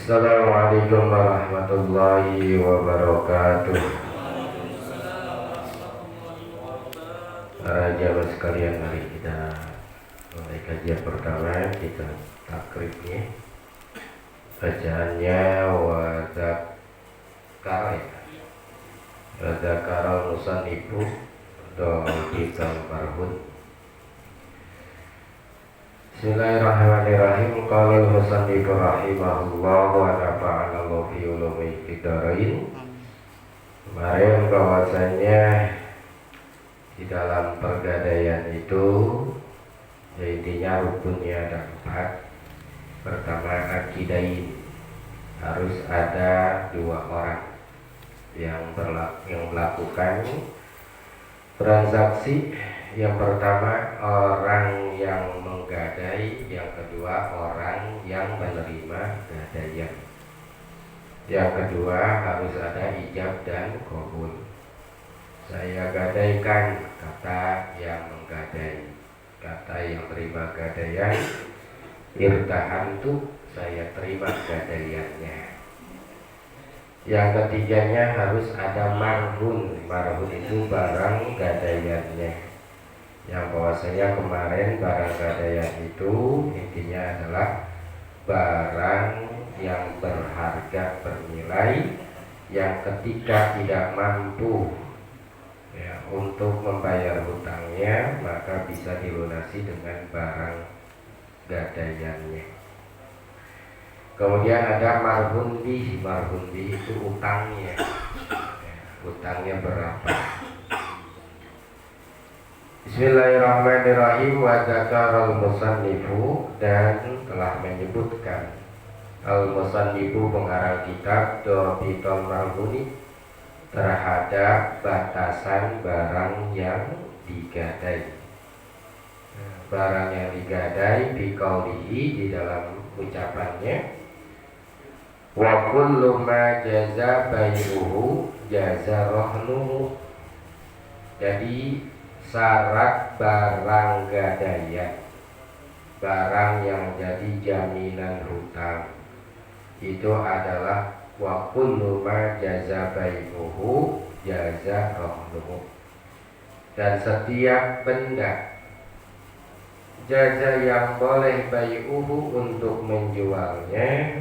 Assalamualaikum warahmatullahi wabarakatuh. Para jamaah sekalian, mari kita mulai kajian pertama. Kita takribnya, bacaannya wadzakaral musannifu Dawidul Marhun. Bismillahirrahmanirrahim. Qala al-musannifu rahimahullah wa nafa'ana Allah fi ulumi fidarain. Kemarin bahwasanya di dalam pergadaian itu intinya rukunnya ada 4. Pertama, akidain, harus ada 2 orang yang melakukan transaksi. Yang pertama orang yang menggadai, yang kedua orang yang menerima gadaian. Yang kedua harus ada ijab dan qabul. Saya gadaikan, kata yang menggadai, kata yang terima gadaian, irtahantu, saya terima gadaiannya. Yang ketiganya harus ada marhun. Marhun itu barang gadaiannya. Yang bahwasanya kemarin barang gadaian itu intinya adalah barang yang berharga bernilai yang ketika tidak mampu untuk membayar hutangnya, maka bisa dilunasi dengan barang gadaiannya. Kemudian ada marhun bih. Marhun bih itu utangnya, utangnya berapa. Bismillahirrahmanirrahim. Wa dzakaral musannifu, dan telah menyebutkan al-musannifu pengarang kitab Dawidul Marhuni terhadap batasan barang yang digadai. Barang yang digadai biqaulihi, di dalam ucapannya, wa kullu ma jaza bai'uhu jaza rahnuhu. Jadi syarat barang gadaian, barang yang jadi jaminan hutang, itu adalah wa kullu ma jaza bai'uhu jaza rahnuhu. Dan setiap benda jaza yang boleh bai'uhu untuk menjualnya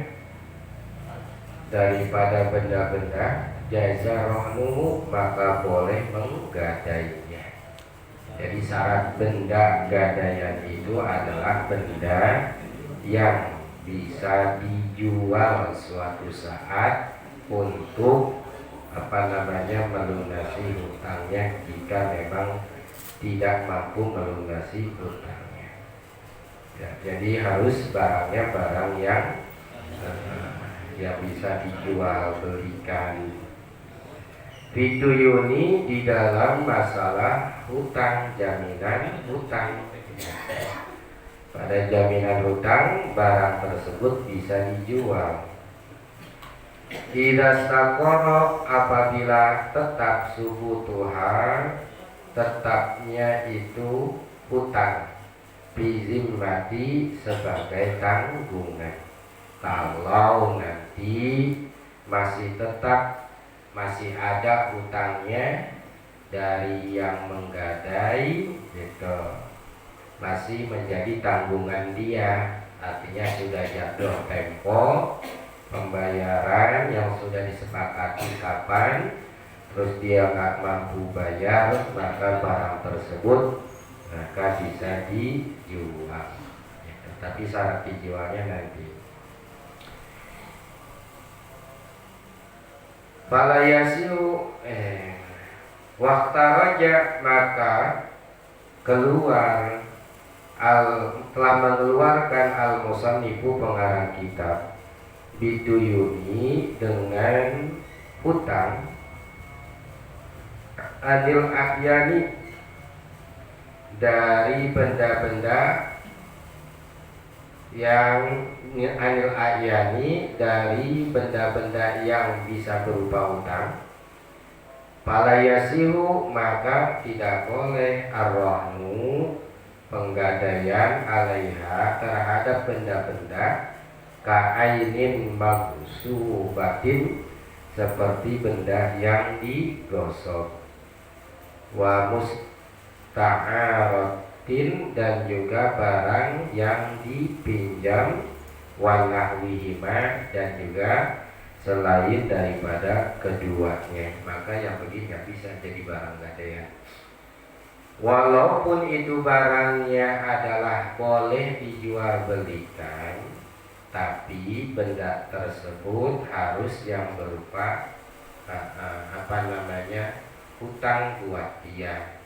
daripada benda-benda jaza rahnuhu, maka boleh menggadainya. Jadi syarat benda gadaian itu adalah benda yang bisa dijual suatu saat untuk melunasi hutangnya jika memang tidak mampu melunasi hutangnya. Ya, jadi harus barangnya barang yang bisa dijual belikan. Fiduyuni, di dalam masalah hutang, jaminan hutang. Pada jaminan hutang, barang tersebut bisa dijual. Idza staqara, apabila tetap subutuha, tetapnya itu hutang, bizimmati, sebagai tanggungan. Kalau nanti masih ada hutangnya dari yang menggadai, gitu, masih menjadi tanggungan dia. Artinya sudah jatuh tempo pembayaran yang sudah disepakati kapan, terus dia nggak mampu bayar, maka barang tersebut bisa dijual, gitu. Tapi syarat dijualnya nanti. Fala yasilu waktu raja, maka telah mengeluarkan al-musannifu pengarang kitab biduyuni, dengan hutang, anil ahyani, dari benda-benda yang anil ahyani, dari benda-benda yang bisa berupa hutang. Fala yasihu, maka tidak boleh arrahnu, penggadaian alaiha, terhadap benda-benda ka'ainin magsubatin, seperti benda yang digosok, wa musta'aratin, dan juga barang yang dipinjam, wa nahwihima, dan juga selain daripada keduanya. Maka yang begini nggak bisa jadi barang gadaian. Walaupun itu barangnya adalah boleh dijual belikan, tapi benda tersebut harus yang berupa hutang buat dia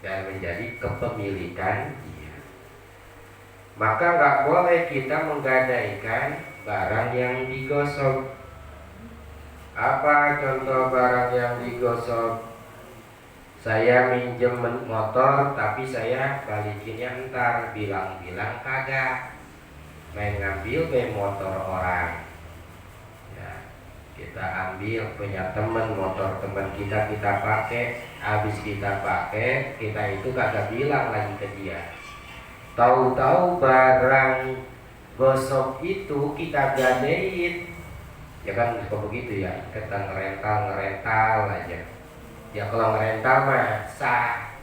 dan menjadi kepemilikan dia. Maka nggak boleh kita menggadaikan barang yang digosok. Apa contoh barang yang digosok? Saya minjem motor tapi saya balikinnya entar, bilang-bilang kagak, main ngambil motor orang. Ya, kita ambil punya temen, motor teman kita pakai, habis kita pakai, kita itu kagak bilang lagi ke dia. Tahu-tahu barang gosok itu kita gadein. Ya kan suka begitu ya, kita ngerental aja. Ya kalau ngerental mah sah,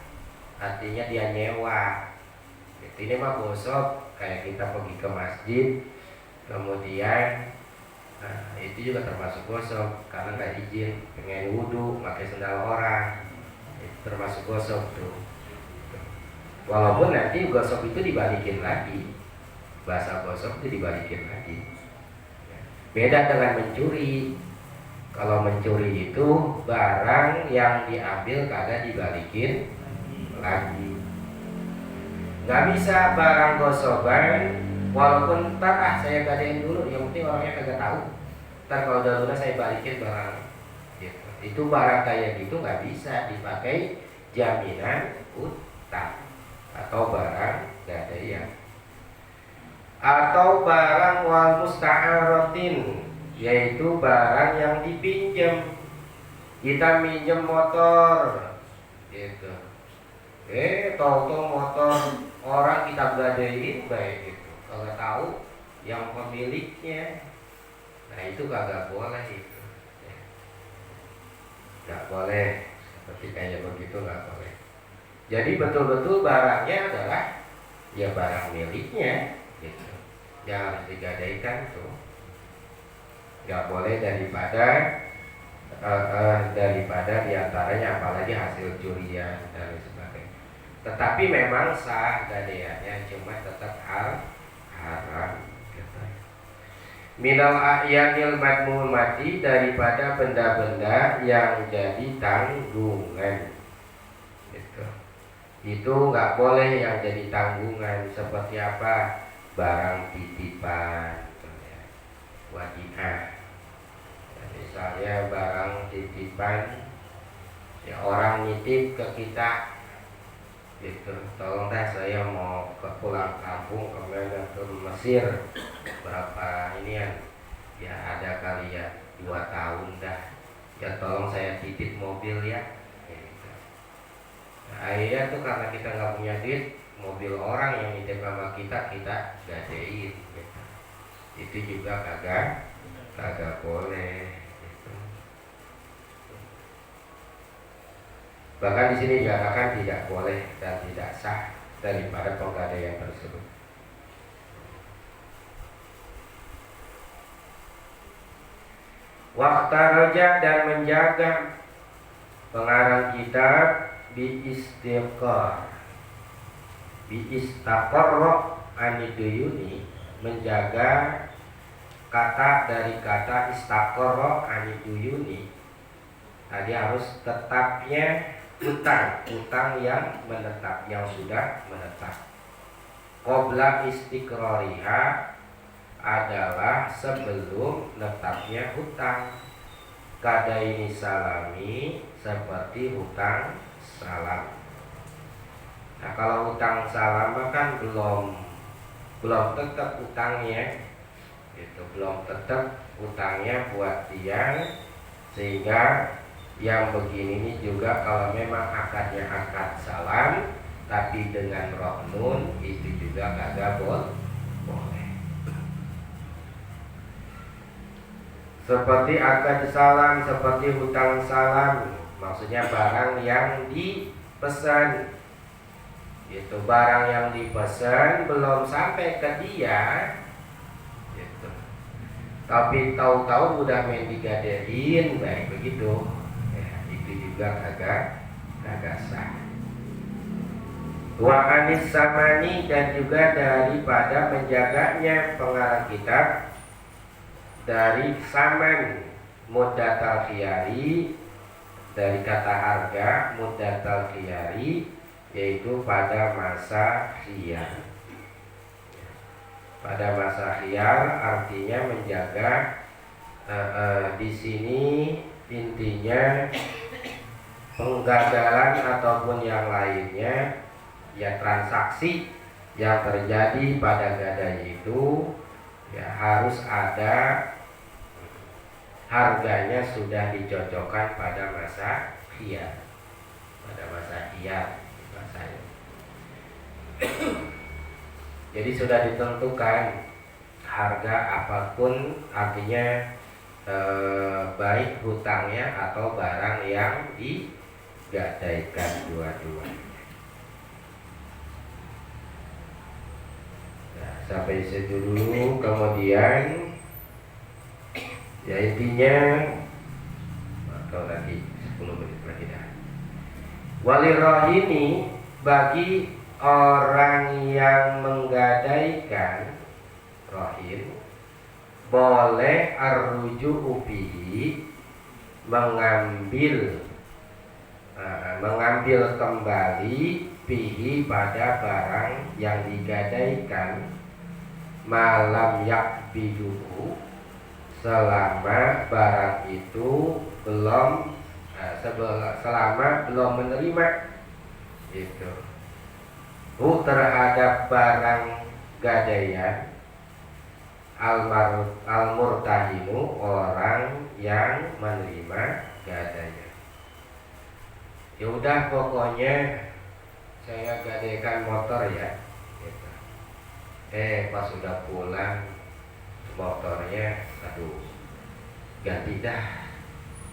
artinya dia nyewa. Ini mah gosok, kayak kita pergi ke masjid, kemudian itu juga termasuk gosok karena nggak izin, pengen wudhu pakai sendal orang, itu termasuk gosok tuh. Walaupun nanti gosok itu dibalikin lagi, bahasa gosok itu dibalikin lagi. Beda dengan mencuri. Kalau mencuri itu barang yang diambil kagak dibalikin lagi. Nggak bisa barang gosokan, walaupun ntar saya gadein dulu, yang penting orangnya kagak tahu. Ntar kalau udah lunas saya balikin barang. Gitu. Itu barang kayak gitu nggak bisa dipakai jaminan utang atau barang gadaian. Atau barang wal musta'aratin, yaitu barang yang dipinjam. Kita minjem motor gitu, tahu-tahu motor orang kita gadein baik gitu, kagak tahu yang pemiliknya. Nah itu kagak boleh itu, nggak boleh, seperti kayak begitu nggak boleh. Jadi betul-betul barangnya adalah ya barang miliknya gitu, yang harus digadaikan tuh. Nggak boleh daripada diantaranya, apalagi hasil curian dan sebagainya. Tetapi memang sah gadaiannya, cuma tetap haram. Minal a'yanil madmumati, daripada benda-benda yang jadi tanggungan. Itu nggak boleh yang jadi tanggungan. Seperti apa? Barang titipan, wadiah. Misalnya barang titipan, ya orang nitip ke kita gitu, tolong dah saya mau pulang kampung ke Mesir, berapa inian, ya ada kali ya 2 tahun dah, ya tolong saya titip mobil ya gitu. Nah, akhirnya tuh karena kita nggak punya duit, mobil orang yang nitip sama kita gadein gitu. Itu juga kagak boleh. Bahkan di sini dikatakan tidak boleh dan tidak sah daripada penggadaian tersebut. Waktaraja, dan menjaga, pengarang kitab biistaqarra aniduyuni, menjaga kata dari kata istaqarra aniduyuni. Tadi harus tetapnya utang yang menetap, yang sudah menetap. Qabla istiqrariha, adalah sebelum netapnya hutang. Kadaini salami, seperti hutang salam. Nah kalau hutang salam kan belum tetap hutangnya, itu belum tetap hutangnya buat dia, sehingga yang begini ini juga kalau memang akadnya akad salam tapi dengan roh nun, itu juga kagak boleh. Seperti akad salam, seperti hutang salam, maksudnya barang yang dipesan. Itu barang yang dipesan belum sampai ke dia, gitu. Tapi tahu-tahu udah main digadein, baik begitu. Ya, itu juga kagak sah. Wa anis samani, dan juga daripada menjaganya pengarang kitab dari saman muddatal khiyari, dari kata harga muddatal khiyari, yaitu pada masa khiyar. Pada masa khiyar artinya menjaga di sini intinya penggagalan ataupun yang lainnya, ya transaksi yang terjadi pada gadai itu ya harus ada harganya sudah dicocokkan pada masa khiyar, bahasanya. Jadi sudah ditentukan harga apapun, artinya baik hutangnya atau barang yang digadaikan dua-duanya. Nah, sampai situ dulu, kemudian ya intinya atau lagi 10 menit lagi dah. Walirahini, bagi orang yang menggadaikan rohin, boleh arruju'u bihi, mengambil kembali bihi pada barang yang digadaikan, malam yakbiduhu, selama barang itu selama belum menerima itu terhadap barang gadaian al-murtahinu, orang yang menerima gadaian. Ya udah, pokoknya saya gadaikan motor ya gitu. Pas sudah pulang motornya, aduh, ganti dah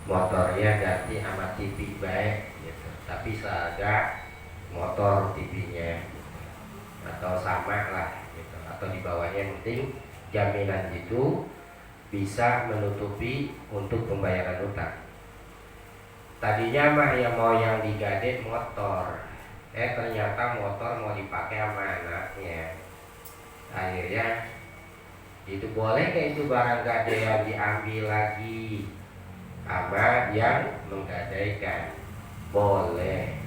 motornya, ganti sama TV baik gitu. Tapi seharga motor TV-nya gitu. Atau sama lah gitu. Atau di bawahnya, yang penting jaminan itu bisa menutupi untuk pembayaran utang. Tadinya mah ya mau yang digade motor, ternyata motor mau dipakai sama anaknya. Akhirnya itu boleh kayak itu barang gadaian diambil lagi sama yang menggadaikan, boleh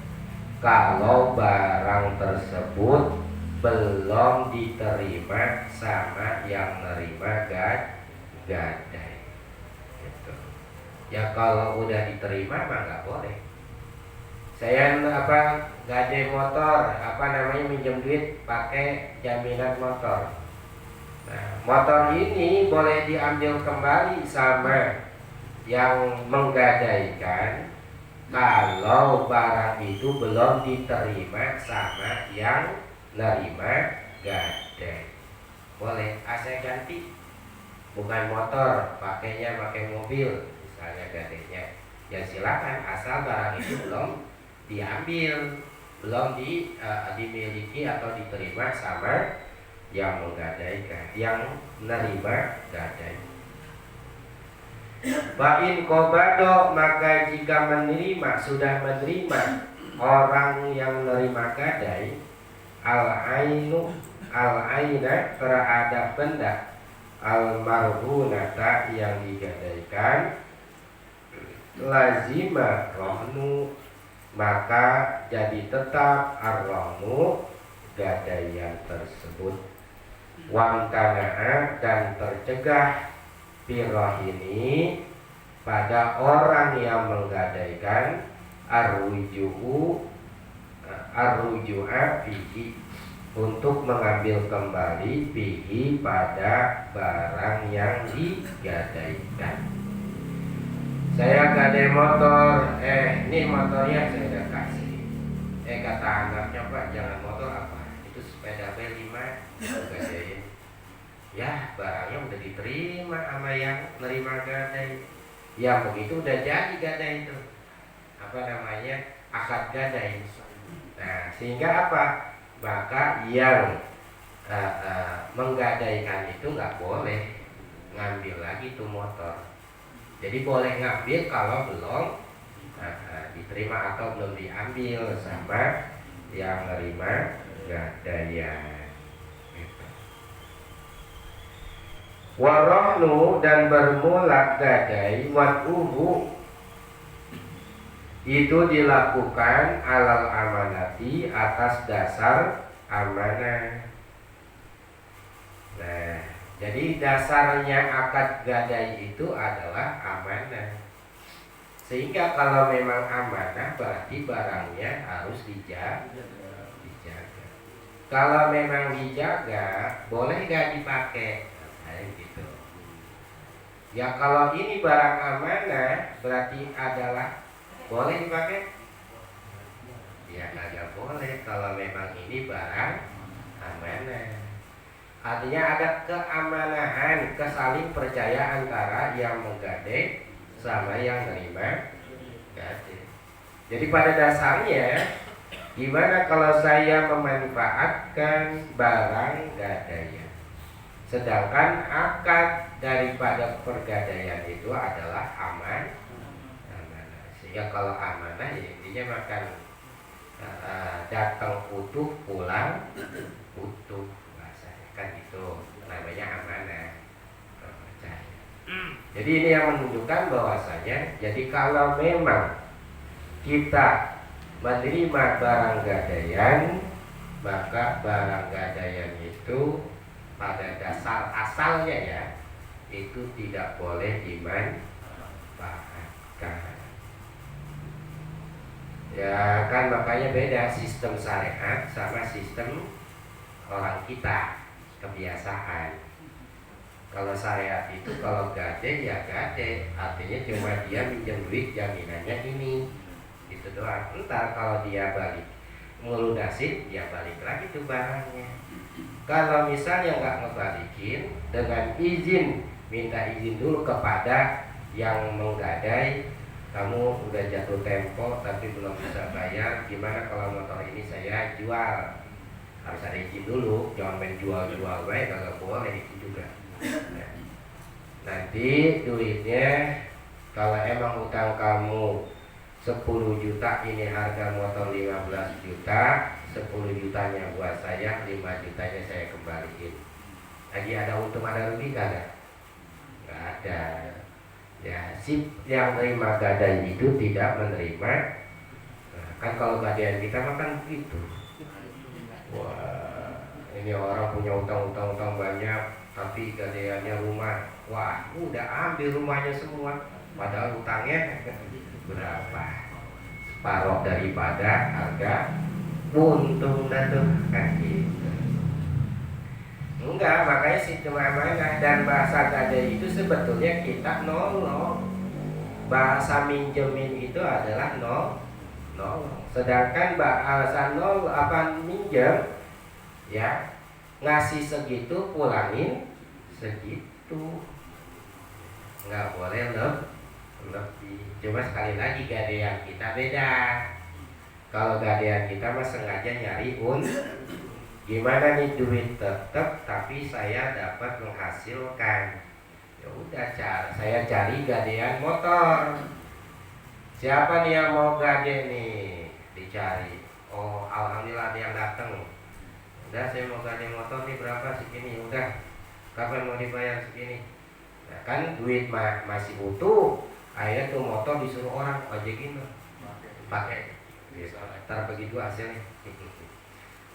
kalau barang tersebut belum diterima sama yang nerima gadai gitu. Ya kalau udah diterima mah nggak boleh. Saya gadai motor, minjem duit pakai jaminan motor. Nah, motor ini boleh diambil kembali sama yang menggadaikan kalau barang itu belum diterima sama yang nerima gadai. Boleh, saya ganti, bukan motor, pakai mobil misalnya gadainya. Ya silakan, asal barang itu belum diambil, belum dimiliki atau diterima sama yang menggadaikan, yang menerima gadai. Ba'in qobado, maka jika sudah menerima orang yang menerima gadai al-aina terhadap benda al-marhunata yang digadaikan, lazima rohnu, maka jadi tetap ar-rohnu gadaian tersebut. Wamtana'a, dan tercegah ini pada orang yang menggadaikan arruju'a fihi, untuk mengambil kembali fihi pada barang yang digadaikan. Saya gadai motor, ini motornya saya udah kasih. Kata anaknya, Pak, jangan motor, apa itu sepeda B5 gadain. ya barangnya udah diterima sama yang nerima gadai. Ya begitu udah jadi gadai itu, apa namanya, akad gadai. Nah sehingga apa, maka yang menggadaikan itu nggak boleh ngambil lagi tuh motor. Jadi boleh ngambil kalau belum diterima atau belum diambil sama yang nerima gadaian. Warohnu dan bermula gadai waduhu itu dilakukan alal amanati atas dasar amanah. Nah, jadi dasarnya akad gadai itu adalah amanah. Sehingga kalau memang amanah berarti barangnya harus dijaga. Kalau memang dijaga, boleh gak dipakai? Gitu. Ya kalau ini barang amanah berarti adalah boleh dipakai? Ya kagak boleh kalau memang ini barang amanah. Artinya ada keamanahan, kesaling percaya antara yang menggadai sama yang menerima gadai. Jadi pada dasarnya, gimana kalau saya memanfaatkan barang gadaian, sedangkan akad daripada pergadaian itu adalah amanah. Sehingga kalau amanah ya intinya makan datang utuh pulang utuh, bahasanya kan itu namanya amanah. Jadi ini yang menunjukkan bahwasanya, jadi kalau memang kita menerima barang gadaian, maka barang gadaian itu pada dasar asalnya ya itu tidak boleh dimanfaatkan. Ya kan makanya beda sistem syariat sama sistem orang kita, kebiasaan. Kalau syariat itu kalau gade ya gade, artinya cuma dia minjem duit jaminannya ini, itu doang. Entar kalau dia balik ngelunasin, ya balik lagi tuh barangnya. Kalau misalnya nggak ngebalikin, dengan izin, minta izin dulu kepada yang menggadai, kamu udah jatuh tempo tapi belum bisa bayar, gimana kalau motor ini saya jual? Harus ada izin dulu, jangan main jual-jual baik, kalau boleh itu juga. Nah, nanti duitnya kalau emang utang kamu 10 juta, ini harga motor 15 juta, 10 jutanya buat saya, 5 jutanya saya kembaliin. Lagi ada untung ada rugi kagak? Nggak ada. Ya, si yang menerima gadai itu tidak menerima. Nah, kan kalau gadaian kita makan begitu. Wah, ini orang punya utang banyak, tapi gadaiannya rumah. Wah, udah ambil rumahnya semua, padahal utangnya berapa? Separuh daripada harga untung dah tuh kan gitu. Enggak, makanya sistem amanah dan bahasa gadai itu sebetulnya kita nolong. Bahasa minjemin itu adalah nolong. Sedangkan bahasa minjem ya, ngasih segitu pulangin segitu. Enggak boleh lebih. Cuma sekali lagi gadaian kita beda. Kalau gadaian kita mah sengaja nyari gimana nih duit tetap tapi saya dapat menghasilkan. Ya udah, saya cari gadaian motor. Siapa nih yang mau gade nih? Dicari. Oh, alhamdulillah ada yang datang. Udah, saya mau gade motor nih, berapa segini. Udah, kapan mau dibayar segini? Nah, kan duit masih utuh. Akhirnya tuh motor disuruh orang ojekin pakai. Ntar begitu hasilnya.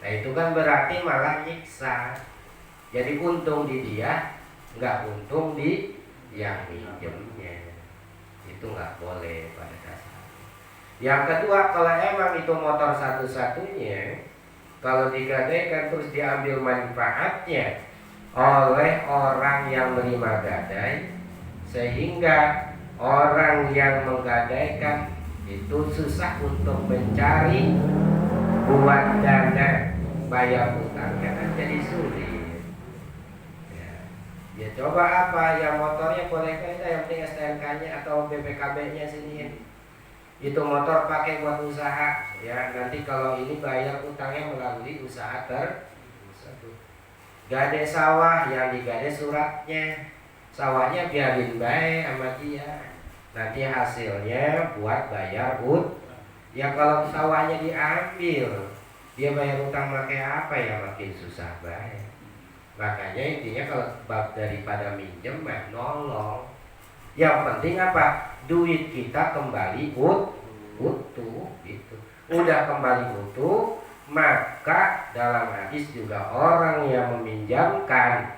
Nah itu kan berarti malah nyiksa. Jadi untung di dia, nggak untung di yang minjemnya. Itu nggak boleh pada dasarnya. Yang kedua, kalau emang itu motor satu-satunya, kalau digadaikan terus diambil manfaatnya oleh orang yang menerima gadai, sehingga orang yang menggadaikan itu susah untuk mencari buat dana bayar utangnya, kan jadi sulit ya. Ya coba apa yang motornya boleh kita yang penting STNK-nya atau BPKB-nya sini. Itu motor pakai buat usaha ya, nanti kalau ini bayar utangnya melalui usaha tersebut. Gade sawah yang digade suratnya, sawahnya biarin baik sama dia, nanti hasilnya buat bayar ya. Kalau sawahnya diambil, dia bayar utang pakai apa ya, makin susah baik. Makanya intinya kalau bab daripada minjem mah nolong. Yang penting apa? Duit kita kembali utuh gitu. Udah kembali utuh, maka dalam hadis juga orang yang meminjamkan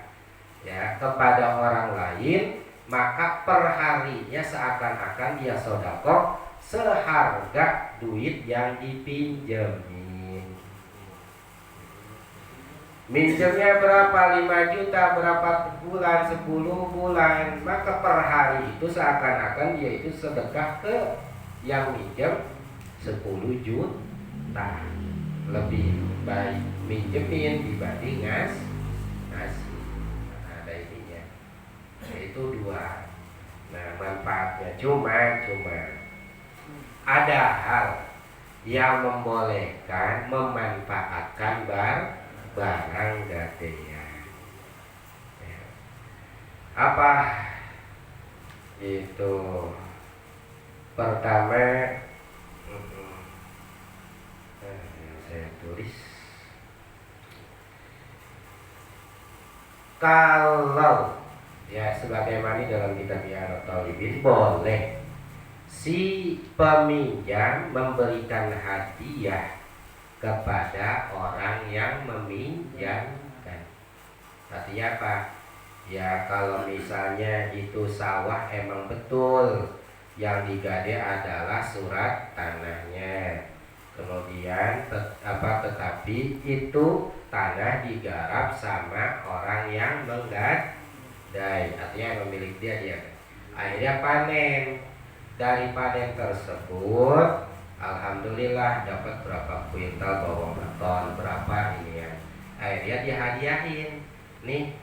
ya kepada orang lain, maka perharinya seakan-akan dia sedekah seharga duit yang dipinjami. Minjemnya berapa? 5 juta, berapa bulan? 10 bulan. Maka per hari itu seakan-akan dia itu sedekah ke yang minjem 10 juta. Lebih baik minjemin dibanding ngasih. Ada ininya. Itu dua. Nah, manfaatnya cuma ada hal yang membolehkan memanfaatkan barang gadean. Ya. Apa itu? Pertama, saya tulis kalau ya sebagaimana dalam kitab I'rad Talibin, boleh si peminjam memberikan hadiah kepada orang yang meminjamkan. Artinya apa? Ya kalau misalnya itu sawah emang betul yang digade adalah surat tanahnya, kemudian tetapi itu tanah digarap sama orang yang menggadai, artinya yang memiliki dia akhirnya panen. Dari panen tersebut alhamdulillah dapat berapa kuintal bawang beton, berapa ini ya. Akhirnya dihadiahin. Nih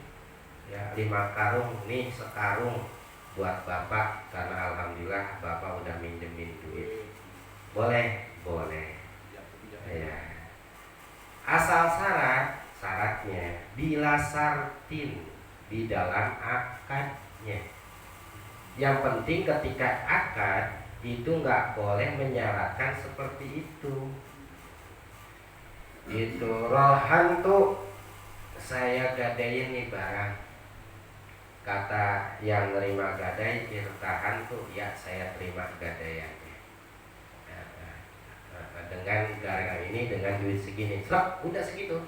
ya 5 karung, nih sekarung buat bapak karena alhamdulillah bapak udah minjemin duit. Boleh? Boleh. Ya. Asal syaratnya bila sartin di dalam akadnya. Yang penting ketika akad itu nggak boleh menyarankan seperti itu. Itu rohan tuh saya gadein nih barang. Kata yang nerima gadai, irtahan tuh ya saya terima gadaiannya. Dengan garang ini dengan duit segini, udah segitu.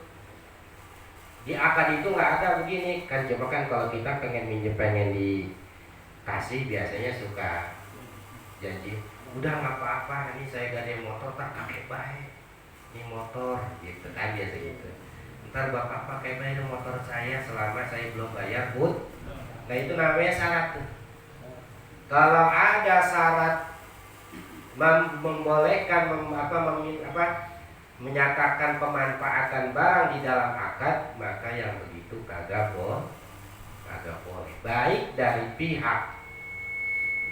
Di akad itu nggak ada begini kan, coba kan kalau kita pengen minjem pengen dikasih biasanya suka janji, udah nggak apa-apa, ini saya gadai motor tak pakai baik, ini motor gitu kan biasa gitu. Ntar bapak pakai baik motor saya selama saya belum bayar pun. Nah itu namanya syarat tuh. Kalau ada syarat membolehkan menyatakan pemanfaatan barang di dalam akad, maka yang begitu kagak boleh. Baik dari pihak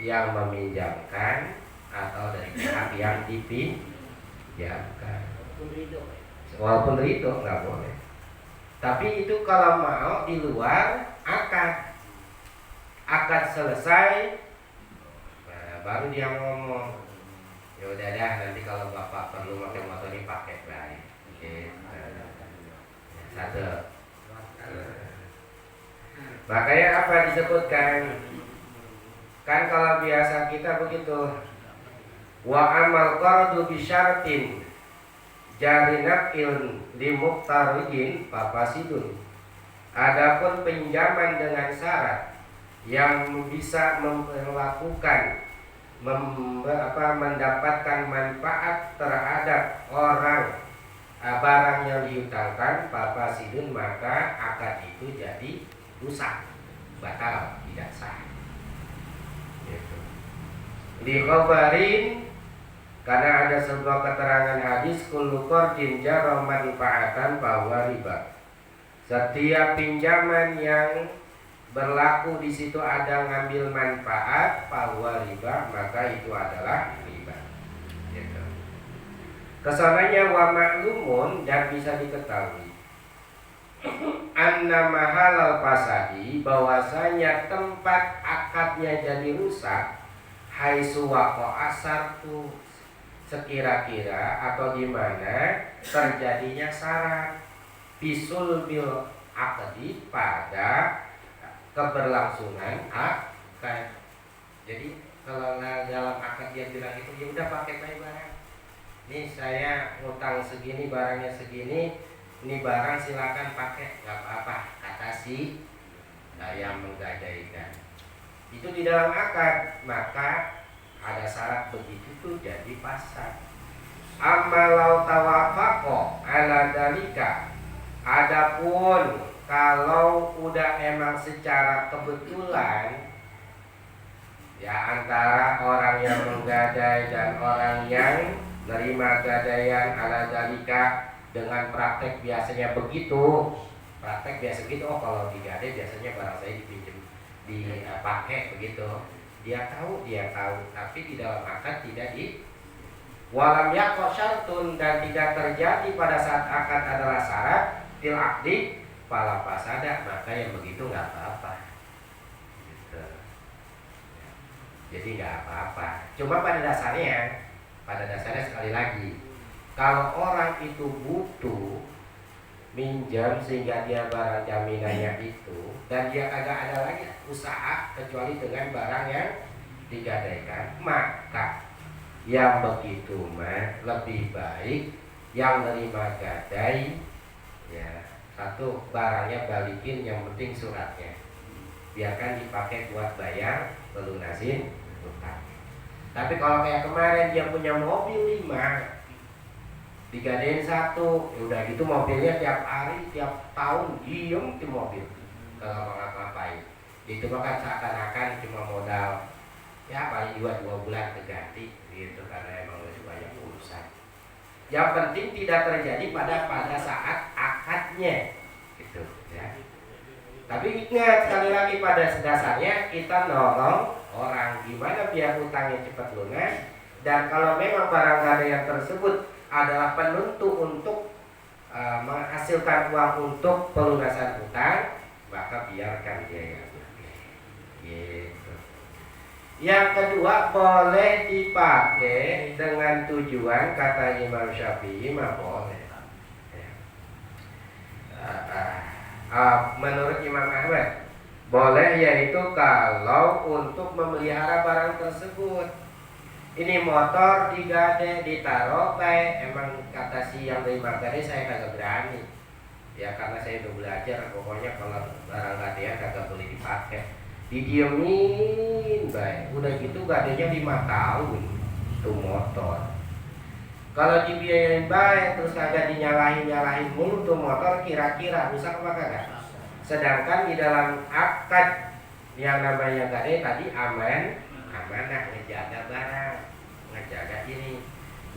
yang meminjamkan atau dari pihak yang dipinjamkan. Walaupun ridho nggak boleh. Tapi itu kalau mau di luar akad selesai, nah, baru dia ngomong, ya udah dah nanti kalau bapak perlu pakai motor ini pakai baik. Satu. Makanya apa disebutkan? Kan kalau biasa kita begitu, wa amal qardu bi syartin jarinat ilm li muqtaridin papasidun. Adapun pinjaman dengan syarat yang bisa melakukan mendapatkan manfaat terhadap orang barang yang diutangkan papasidun, maka akad itu jadi rusak, batal, tidak sah. Di khabarin, karena ada sebuah keterangan hadis, kullu qardin jara manfaatan bahwa riba. Setiap pinjaman yang berlaku di situ ada ngambil manfaat, bahwa riba, maka itu adalah riba. Gitu. Kesananya wa ma'lumun, dan bisa diketahui anna mahalal fasadi, bahwasanya tempat akadnya jadi rusak, haitsu waqa'a sartu, sekira-kira atau di mana terjadinya syarat, bisul bil akadi, pada keberlangsungan akad. Jadi kalau dalam akad dia bilang itu, ya udah pakai baik barang. Nih saya ngutang segini, barangnya segini, ini barang silakan pakai, nggak apa-apa, kata si yang menggadaikan. Itu di dalam akad, maka ada syarat begitu tuh jadi pasar. Amalau tawafaqo ala dalika, adapun kalau udah emang secara kebetulan ya antara orang yang menggadai dan orang yang nerima gadaian ala dalika, dengan praktek biasanya begitu. Praktek biasa gitu, oh kalau digadai biasanya barang saya dipinjam, dipakai begitu. Dia tahu, tapi di dalam akad tidak di walam yaqa syartun, dan tidak terjadi pada saat akad adalah syarat til akdi fala fasada, maka yang begitu nggak apa-apa. Gitu. Jadi nggak apa-apa. Cuma pada dasarnya sekali lagi, kalau orang itu butuh minjam sehingga dia barang jaminannya itu, dan dia kagak ada lagi usaha kecuali dengan barang yang digadaikan, maka yang begitu mah lebih baik yang nerima gadai ya, satu, barangnya balikin, yang penting suratnya, biarkan dipakai buat bayar pelunasin utang. Tapi kalau kayak kemarin dia punya mobil 5, digadain 1, ya udah gitu mobilnya tiap hari, tiap tahun diem di mobil, kalau mau ngapain, itu bahkan seakan-akan cuma modal ya paling 2 bulan keganti gitu, karena emang masih banyak urusan. Yang penting tidak terjadi pada saat akadnya gitu ya. Tapi ingat, sekali lagi, pada dasarnya kita nolong orang gimana biar utangnya cepat lunas, dan kalau memang barang gadaian tersebut adalah penentu untuk menghasilkan uang untuk pelunasan utang, maka biarkan dia yang gitu. Yang kedua, boleh dipakai dengan tujuan, kata Imam Syafi'i mah boleh. Menurut Imam Ahmad boleh, yaitu kalau untuk memelihara barang tersebut. Ini motor digade, ditaruh kayak emang kata si yang terima gadai, saya kagak berani ya, karena saya udah belajar pokoknya kalau barang gadean kagak boleh dipakai, didiemin baik, udah gitu gadenya 5 tahun tuh motor. Kalau dibiayain baik terus kagak dinyalahin mulu tuh motor, kira-kira rusak apa kagak? Sedangkan di dalam akad yang namanya gadai tadi amanah, ngejaga barang, ngejaga ini,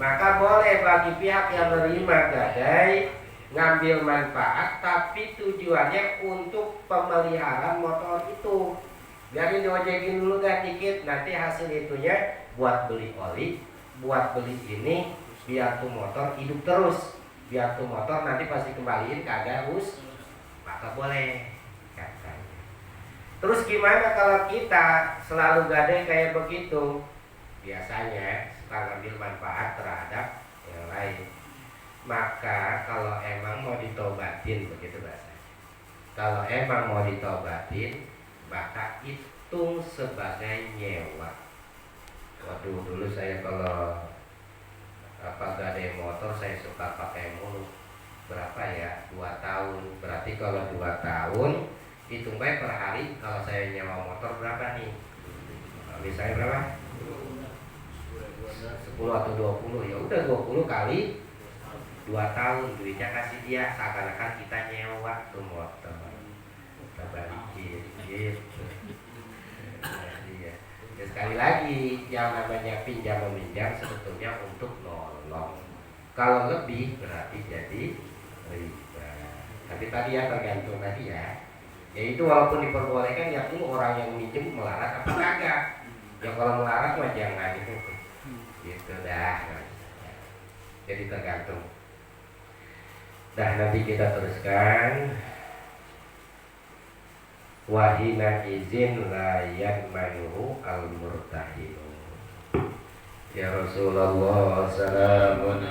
maka boleh bagi pihak yang menerima gadai ngambil manfaat, tapi tujuannya untuk pemeliharaan motor itu. Biarin diojekin dulu dah dikit, nanti hasil itunya buat beli oli, buat beli ini, biar tuh motor hidup terus, biar tuh motor nanti pasti kembaliin kagak rusak, maka boleh katanya. Terus gimana kalau kita selalu gadai kayak begitu? Biasanya suka ngambil manfaat terhadap yang lain. Maka kalau emang mau ditobatin, begitu bahasa, kalau emang mau ditobatin, maka hitung sebagai nyewa. Waduh, dulu saya kalau gadai motor saya suka pakai mulu. Berapa ya? 2 tahun. Berarti kalau 2 tahun hitung baik per hari, kalau saya nyewa motor berapa nih? Misalnya berapa? 10 atau 20. Ya udah 20 kali 2 tahun, duitnya kasih dia, seakan-akan kita nyewa tuh motor, kita balikin gitu. Ya, sekali lagi, yang namanya pinjam meminjam sebetulnya untuk nolong. Kalau lebih berarti jadi riba. Tapi tadi ya tergantung tadi ya. Ya itu walaupun diperbolehkan ya pun orang yang minjem melarat apa kagak. Ya kalau melarat mah jangan gitu dah. Jadi tergantung. Dah nanti kita teruskan. Wahina izin layan manuhu al murtahinu. Ya Rasulullah salamun